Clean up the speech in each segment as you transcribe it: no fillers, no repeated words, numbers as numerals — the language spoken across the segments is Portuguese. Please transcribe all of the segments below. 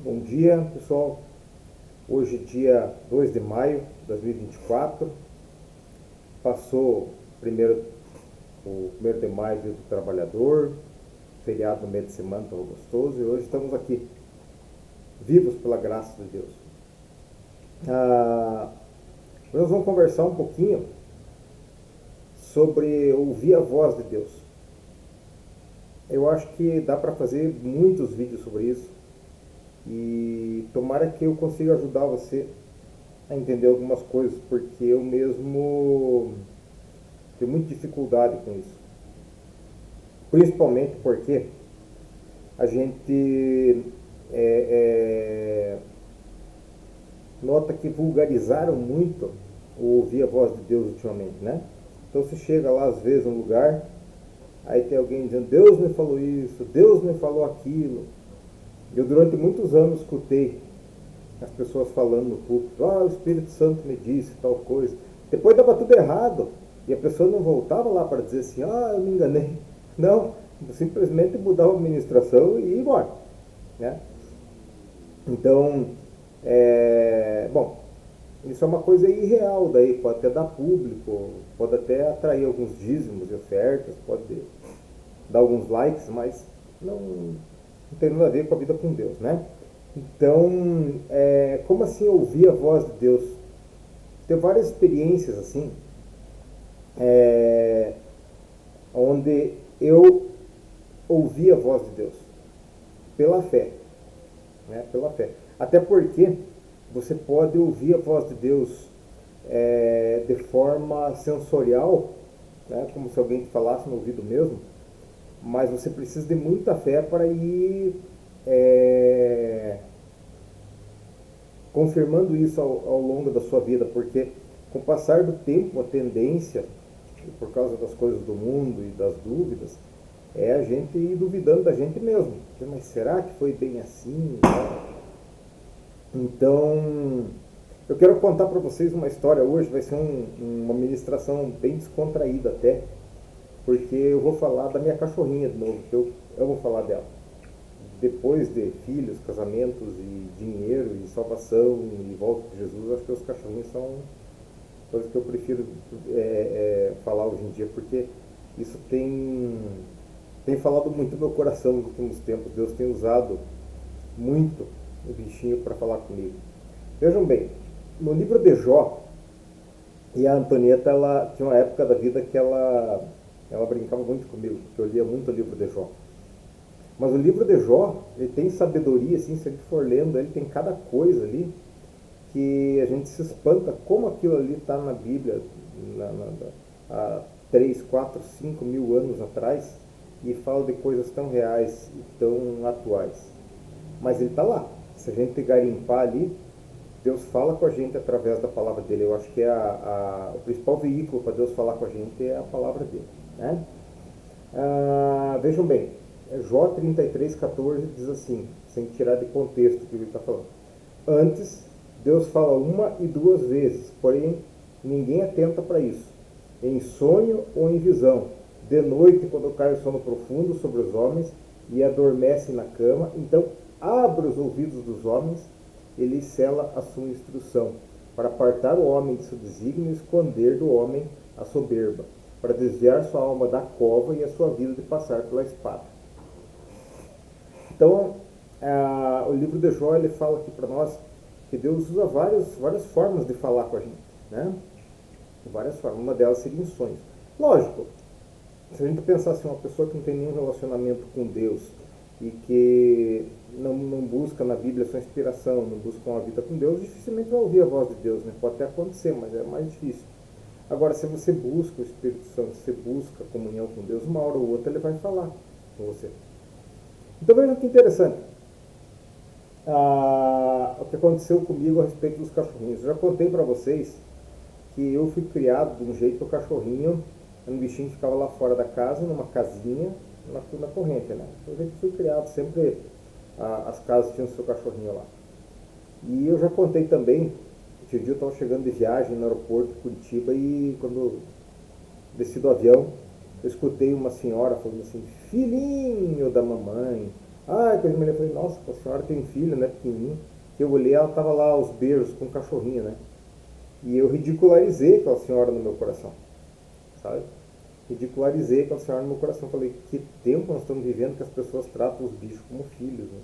Bom dia, pessoal. Hoje, dia 2 de maio de 2024. Passou o primeiro de maio, dia do trabalhador, feriado no meio de semana, estava gostoso, e hoje estamos aqui, vivos pela graça de Deus. Ah, Nós vamos conversar um pouquinho sobre ouvir a voz de Deus. Eu acho que dá para fazer muitos vídeos sobre isso, e tomara que eu consiga ajudar você a entender algumas coisas, porque eu mesmo tenho muita dificuldade com isso. Principalmente porque a gente nota que vulgarizaram muito o ouvir a voz de Deus ultimamente, né? Então você chega lá às vezes num lugar, aí tem alguém dizendo, Deus me falou isso, Deus me falou aquilo. Eu durante muitos anos escutei as pessoas falando no púlpito, o Espírito Santo me disse tal coisa. Depois dava tudo errado e a pessoa não voltava lá para dizer assim, eu me enganei. Não, simplesmente mudava a administração e ia embora, né? Então, bom, isso é uma coisa irreal, daí pode até dar público, pode até atrair alguns dízimos e ofertas, pode dar alguns likes, mas não tem nada a ver com a vida com Deus, né? Então, como assim ouvir a voz de Deus? Tem várias experiências assim, onde eu ouvi a voz de Deus pela fé, né? Pela fé. Até porque você pode ouvir a voz de Deus de forma sensorial, né? Como se alguém falasse no ouvido mesmo, mas você precisa de muita fé para ir confirmando isso ao longo da sua vida, porque com o passar do tempo, a tendência, por causa das coisas do mundo e das dúvidas, é a gente ir duvidando da gente mesmo. Mas será que foi bem assim? Então, eu quero contar para vocês uma história hoje, vai ser uma ministração bem descontraída até, porque eu vou falar da minha cachorrinha de novo, que eu amo falar dela. Depois de filhos, casamentos e dinheiro e salvação e volta de Jesus, acho que os cachorrinhos são coisas que eu prefiro falar hoje em dia, porque isso tem falado muito no meu coração nos últimos tempos. Deus tem usado muito o bichinho para falar comigo. Vejam bem, no livro de Jó, e a Antonieta, ela tinha uma época da vida que ela brincava muito comigo, porque eu lia muito o livro de Jó. Mas o livro de Jó, ele tem sabedoria, assim, se a gente for lendo, ele tem cada coisa ali que a gente se espanta como aquilo ali está na Bíblia há 3, 4, 5 mil anos atrás, e fala de coisas tão reais e tão atuais. Mas ele está lá. Se a gente garimpar ali, Deus fala com a gente através da palavra dele. Eu acho que o principal veículo para Deus falar com a gente é a palavra dele, né? Vejam bem, Jó 33,14 diz assim, sem tirar de contexto o que ele está falando. Antes, Deus fala uma e duas vezes, porém ninguém atenta para isso. Em sonho ou em visão, de noite, quando cai o sono profundo sobre os homens e adormece na cama, então abre os ouvidos dos homens, ele sela a sua instrução, para apartar o homem de seu desígnio e esconder do homem a soberba, para desviar sua alma da cova e a sua vida de passar pela espada. Então, o livro de Jó, ele fala aqui para nós que Deus usa várias formas de falar com a gente, né? Várias formas, uma delas seria em sonhos. Lógico, se a gente pensar assim, uma pessoa que não tem nenhum relacionamento com Deus e que não busca na Bíblia sua inspiração, não busca uma vida com Deus, dificilmente vai ouvir a voz de Deus, né? Pode até acontecer, mas é mais difícil. Agora, se você busca o Espírito Santo, se você busca comunhão com Deus, uma hora ou outra ele vai falar com você. Então vejam que interessante o que aconteceu comigo a respeito dos cachorrinhos. Eu já contei para vocês que eu fui criado de um jeito que o cachorrinho era um bichinho que ficava lá fora da casa, numa casinha, na corrente, né? Então, eu fui criado, sempre as casas tinham o seu cachorrinho lá. E eu já contei também, que um dia eu estava chegando de viagem no aeroporto de Curitiba e quando desci do avião, eu escutei uma senhora falando assim, filhinho da mamãe. Ah, depois eu falei, nossa, a senhora tem filho, né, pequenininho. Que eu olhei, ela tava lá aos beijos com o cachorrinho, né? E eu ridicularizei aquela senhora no meu coração, sabe? Ridicularizei aquela senhora no meu coração. Falei, que tempo nós estamos vivendo que as pessoas tratam os bichos como filhos, né?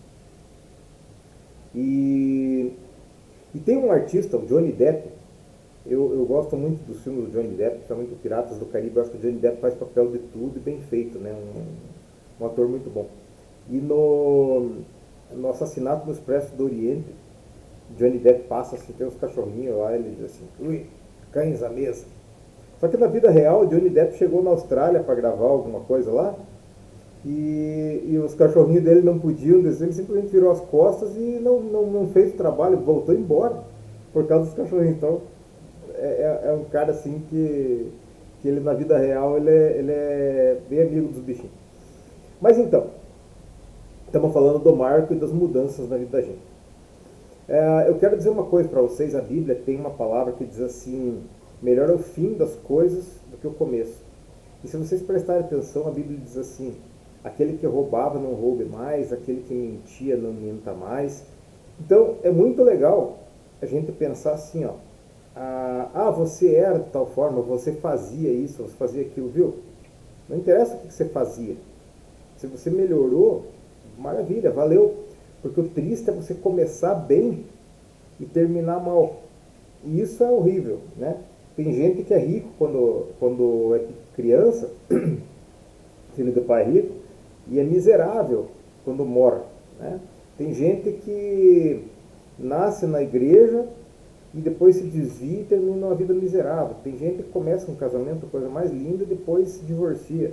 E, e tem um artista, o Johnny Depp. Eu gosto muito dos filmes do Johnny Depp, principalmente o Piratas do Caribe. Eu acho que o Johnny Depp faz papel de tudo e bem feito, né? Um ator muito bom. E no Assassinato no Expresso do Oriente, Johnny Depp passa assim, tem uns cachorrinhos lá, ele diz assim, ui, cães à mesa. Só que na vida real, o Johnny Depp chegou na Austrália para gravar alguma coisa lá, e os cachorrinhos dele não podiam descer, ele simplesmente virou as costas e não fez o trabalho, voltou embora, por causa dos cachorrinhos. Então, é um cara assim que ele na vida real ele é bem amigo dos bichinhos. Mas então, estamos falando do marco e das mudanças na vida da gente. Eu quero dizer uma coisa para vocês, a Bíblia tem uma palavra que diz assim, melhor é o fim das coisas do que o começo. E se vocês prestarem atenção, a Bíblia diz assim, aquele que roubava não roube mais, aquele que mentia não minta mais. Então é muito legal a gente pensar assim, ó, você era de tal forma, você fazia isso, você fazia aquilo, viu? Não interessa o que você fazia. Se você melhorou, maravilha, valeu. Porque o triste é você começar bem e terminar mal. E isso é horrível, né? Tem gente que é rico quando é criança, filho do pai rico, e é miserável quando morre, né? Tem gente que nasce na igreja e depois se desvia e termina uma vida miserável. Tem gente que começa um casamento, coisa mais linda, e depois se divorcia.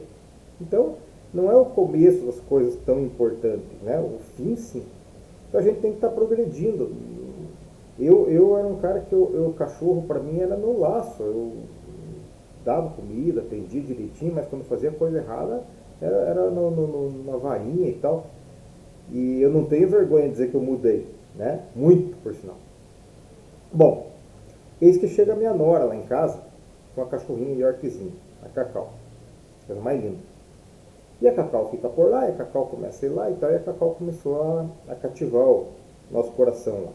Então, não é o começo das coisas tão importante, né? O fim, sim. Então a gente tem que estar progredindo. Eu era um cara que o cachorro para mim era no laço. Eu dava comida, atendia direitinho, mas quando fazia coisa errada era na varinha e tal. E eu não tenho vergonha de dizer que eu mudei, né? Muito, por sinal. Bom, eis que chega a minha nora lá em casa com a cachorrinha Yorkzinha, a Cacau. Coisa mais linda. E a Cacau fica por lá, e a Cacau começa a ir lá e tal, e a Cacau começou a cativar o nosso coração lá.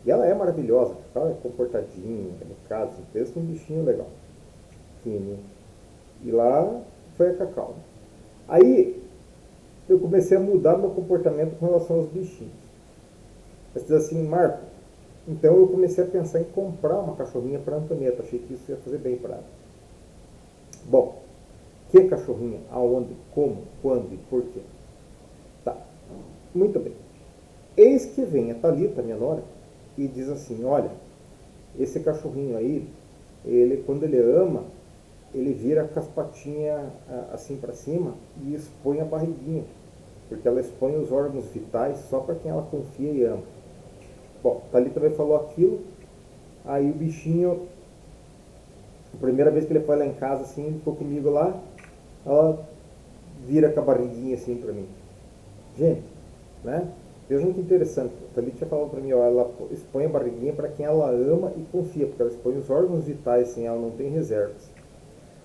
E ela é maravilhosa, a Cacau é comportadinha, educada, pensa um bichinho legal, pequenininho. E lá foi a Cacau. Aí eu comecei a mudar meu comportamento com relação aos bichinhos. Mas diz assim, Marco, então eu comecei a pensar em comprar uma cachorrinha para a Antonieta, achei que isso ia fazer bem para ela. Bom, que cachorrinha? Aonde? Como? Quando e por quê? Tá, muito bem. Eis que vem a Thalita, minha nora, e diz assim, olha, esse cachorrinho aí, ele quando ele ama, ele vira com as patinhas assim para cima e expõe a barriguinha, porque ela expõe os órgãos vitais só para quem ela confia e ama. Bom, a Thalita também falou aquilo, aí o bichinho, a primeira vez que ele foi lá em casa, assim, ele ficou comigo lá, ela vira com a barriguinha assim para mim. Gente, né? Vejam que interessante. A Thalita tinha falado para mim, ó, ela expõe a barriguinha para quem ela ama e confia, porque ela expõe os órgãos vitais, assim, ela não tem reservas.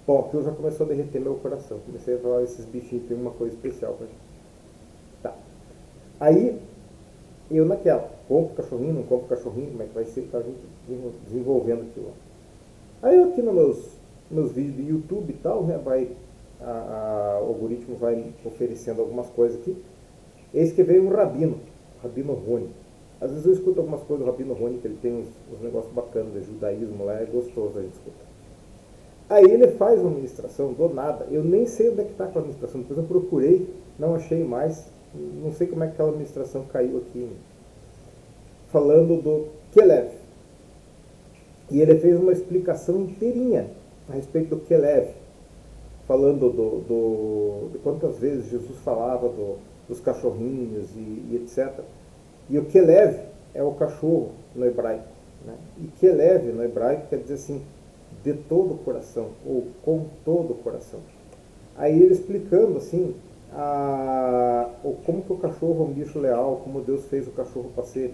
Bom, aquilo já começou a derreter meu coração. Comecei a falar, esses bichinhos têm uma coisa especial pra gente. Tá. Aí, eu naquela, compro cachorrinho, não compro cachorrinho, como é que vai ser pra gente desenvolvendo aquilo. Aí eu aqui nos meus vídeos do YouTube e tal, né, o algoritmo vai oferecendo algumas coisas aqui. Eis que veio um rabino Rony. Às vezes eu escuto algumas coisas do Rabino Rony, que ele tem uns negócios bacanas de judaísmo lá, é gostoso a gente escutar. Aí ele faz uma ministração do nada, eu nem sei onde é que está aquela ministração, depois eu procurei, não achei mais, não sei como é que aquela ministração caiu aqui, falando do Kelev. E ele fez uma explicação inteirinha a respeito do Kelev, falando de quantas vezes Jesus falava dos cachorrinhos e etc. E o Kelev é o cachorro no hebraico. Né? E Kelev no hebraico quer dizer assim, de todo o coração, ou com todo o coração. Aí ele explicando assim, como que o cachorro é um bicho leal, como Deus fez o cachorro para ser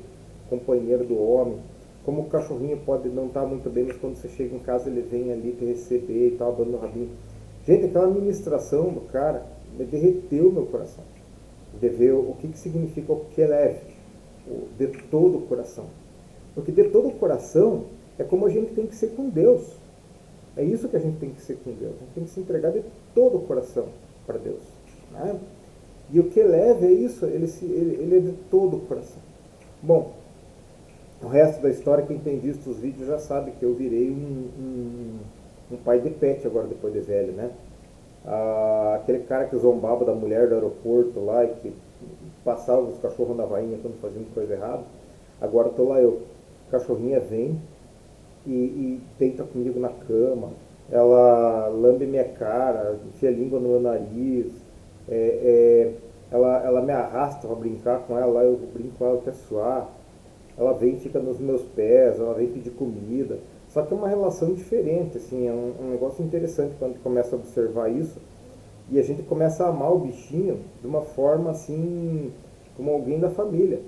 companheiro do homem, como o cachorrinho pode não estar muito bem, mas quando você chega em casa ele vem ali te receber e tal, dando o rabinho. Gente, aquela ministração do cara me derreteu meu coração. de ver o que significa o Kelev, o de todo o coração. Porque de todo o coração é como a gente tem que ser com Deus. É isso que a gente tem que ser com Deus. A gente tem que se entregar de todo o coração para Deus. Né? E o Kelev é isso, ele é de todo o coração. Bom, o resto da história, quem tem visto os vídeos já sabe que eu virei um pai de pet agora, depois de velho, né? Aquele cara que zombava da mulher do aeroporto lá e que passava os cachorros na vainha quando faziam coisa errada. Agora tô lá eu. A cachorrinha vem e deita comigo na cama. Ela lambe minha cara, enfia a língua no meu nariz. Ela me arrasta para brincar com ela, eu brinco com ela até suar. Ela vem e fica nos meus pés, ela vem pedir comida. Só que é uma relação diferente, assim, é um negócio interessante quando a gente começa a observar isso. E a gente começa a amar o bichinho de uma forma assim, como alguém da família.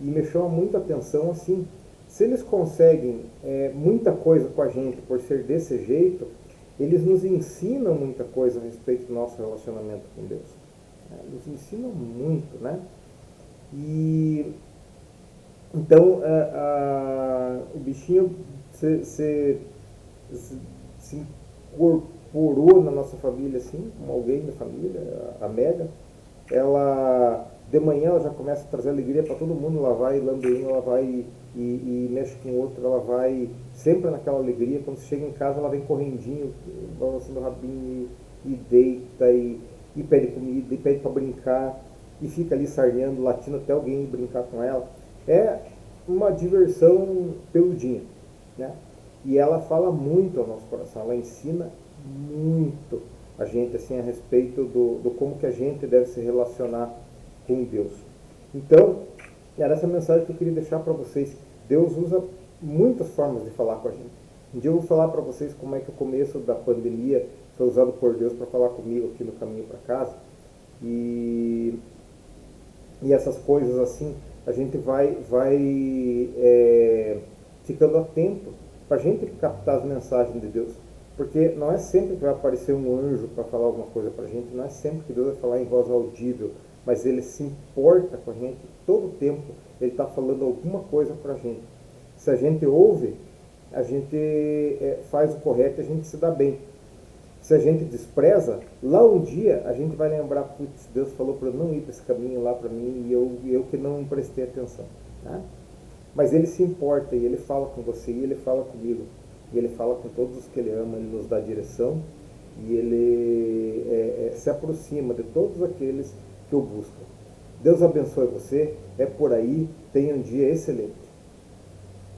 E me chama muita atenção assim, se eles conseguem muita coisa com a gente por ser desse jeito, eles nos ensinam muita coisa a respeito do nosso relacionamento com Deus. Nos ensinam muito, né? E então o bichinho se incorporou na nossa família assim, como alguém da família, a Mega. Ela de manhã ela já começa a trazer alegria para todo mundo, ela vai lambendo, ela vai e mexe com o outro, ela vai sempre naquela alegria. Quando você chega em casa ela vem correndinho, balançando o rabinho e deita e pede comida, e pede para brincar, e fica ali sarneando, latindo até alguém brincar com ela. É uma diversão peludinha, né? E ela fala muito ao nosso coração, ela ensina muito a gente assim a respeito do como que a gente deve se relacionar com Deus. Então, era essa mensagem que eu queria deixar para vocês. Deus usa muitas formas de falar com a gente. Um dia eu vou falar para vocês como é que o começo da pandemia foi usado por Deus para falar comigo aqui no caminho para casa. E essas coisas assim, a gente vai ficando atento para a gente captar as mensagens de Deus. Porque não é sempre que vai aparecer um anjo para falar alguma coisa para a gente, não é sempre que Deus vai falar em voz audível, mas Ele se importa com a gente, todo o tempo Ele está falando alguma coisa para a gente. Se a gente ouve, a gente faz o correto e a gente se dá bem. Se a gente despreza, lá um dia a gente vai lembrar, putz, Deus falou para eu não ir para esse caminho lá para mim e eu que não prestei atenção. Né? Mas Ele se importa e Ele fala com você e Ele fala comigo. E Ele fala com todos os que Ele ama, Ele nos dá direção e Ele se aproxima de todos aqueles que o buscam. Deus abençoe você, é por aí, tenha um dia excelente.